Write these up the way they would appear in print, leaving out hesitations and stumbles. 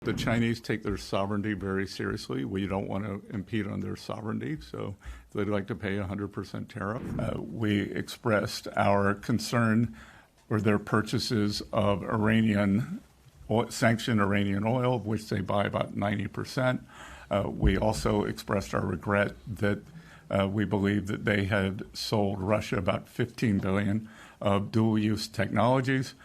The Chinese take their sovereignty very seriously. We don't want to impede on their sovereignty, so they'd like to pay 100% tariff. We expressed our concern for their purchases of sanctioned Iranian oil, of which they buy about 90%. We also expressed our regret that we believe that they had sold Russia about $15 billion of dual-use technologies,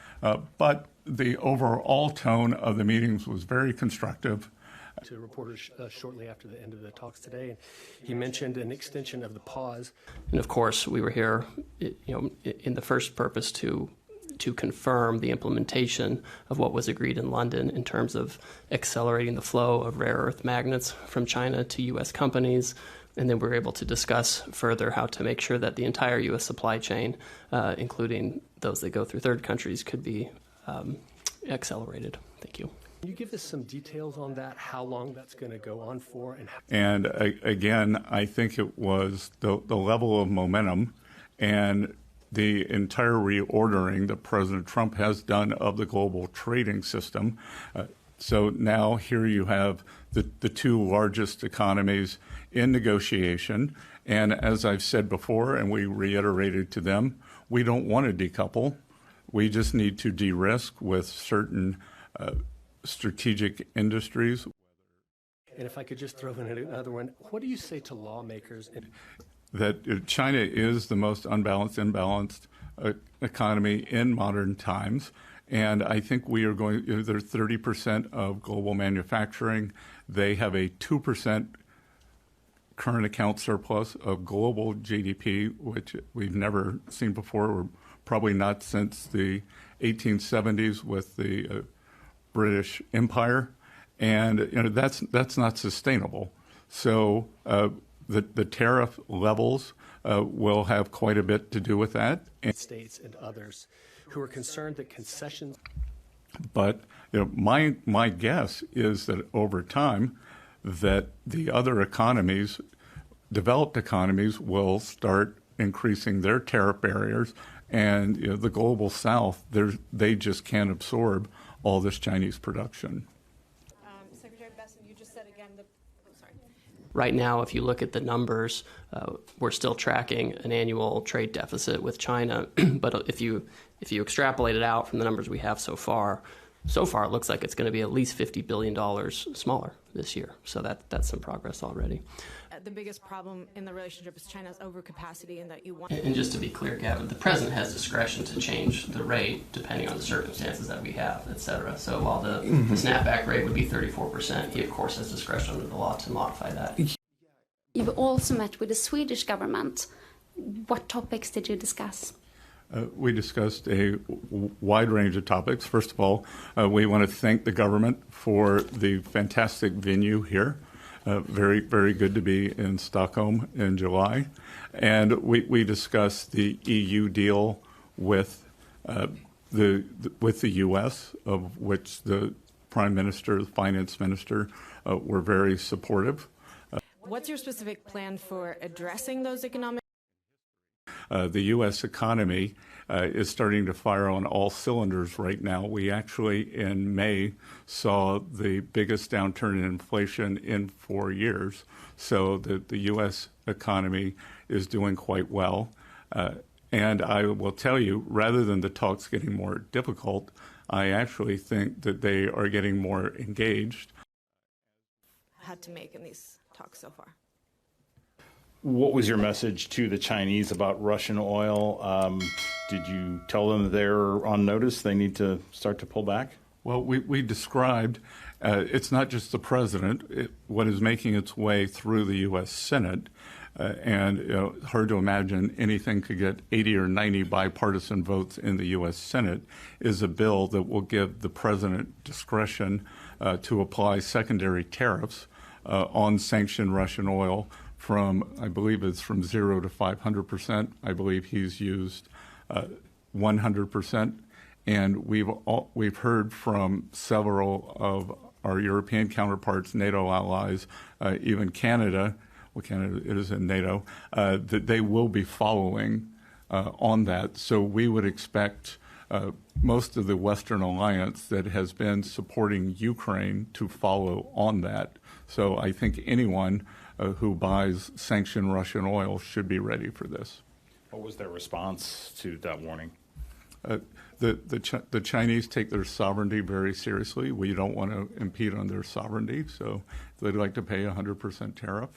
but the overall tone of the meetings was very constructive. To reporters shortly after the end of the talks today, and he mentioned an extension of the pause. And of course, we were here, in the first purpose to confirm the implementation of what was agreed in London in terms of accelerating the flow of rare earth magnets from China to U.S. companies. And then we were able to discuss further how to make sure that the entire U.S. supply chain, including those that go through third countries, could be accelerated. Thank you. Can you give us some details on that, how long that's going to go on for? And again, I think it was the level of momentum and the entire reordering that President Trump has done of the global trading system. So now here you have the two largest economies in negotiation. And as I've said before, and we reiterated to them, we don't want to decouple. We just need to de-risk with certain strategic industries. And if I could just throw in another one, what do you say to lawmakers? That China is the most imbalanced economy in modern times. And I think they're 30% of global manufacturing. They have a 2% current account surplus of global GDP, which we've never seen before, or probably not since the 1870s with the British Empire. And that's not sustainable. So the tariff levels will have quite a bit to do with that. States and others who are concerned that concessions. But my guess is that over time, that the other economies, developed economies, will start increasing their tariff barriers, and the global South, they just can't absorb all this Chinese production. Secretary Bessent, you just said again Right now, if you look at the numbers, we're still tracking an annual trade deficit with China. But if you extrapolate it out from the numbers we have so far it looks like it's going to be at least $50 billion smaller this year. So that's some progress already. The biggest problem in the relationship is China's overcapacity, and that you want. And just to be clear, Gavin, the president has discretion to change the rate depending on the circumstances that we have, et cetera. So while the snapback rate would be 34%, he of course has discretion under the law to modify that. You've also met with the Swedish government. What topics did you discuss? We discussed a wide range of topics. First of all, we want to thank the government for the fantastic venue here. Very, very good to be in Stockholm in July. And we discussed the EU deal with the U.S., of which the Prime Minister, the Finance Minister were very supportive. What's your specific plan for addressing those economic? The U.S. economy is starting to fire on all cylinders right now. We actually, in May, saw the biggest downturn in inflation in 4 years. So the U.S. economy is doing quite well. And I will tell you, rather than the talks getting more difficult, I actually think that they are getting more engaged. Had to make in these talks so far. What was your message to the Chinese about Russian oil? Did you tell them they're on notice, they need to start to pull back? Well, we described, it's not just the president, what is making its way through the U.S. Senate. And hard to imagine anything could get 80 or 90 bipartisan votes in the U.S. Senate, is a bill that will give the president discretion to apply secondary tariffs on sanctioned Russian oil from, I believe it's from 0 to 500%. I believe he's used 100%. And we've heard from several of our European counterparts, NATO allies, even Canada, well, Canada is in NATO, that they will be following on that. So we would expect most of the Western alliance that has been supporting Ukraine to follow on that. So I think anyone who buys sanctioned Russian oil should be ready for this. What was their response to that warning? The Chinese take their sovereignty very seriously. We don't want to impede on their sovereignty, so they'd like to pay 100% tariff.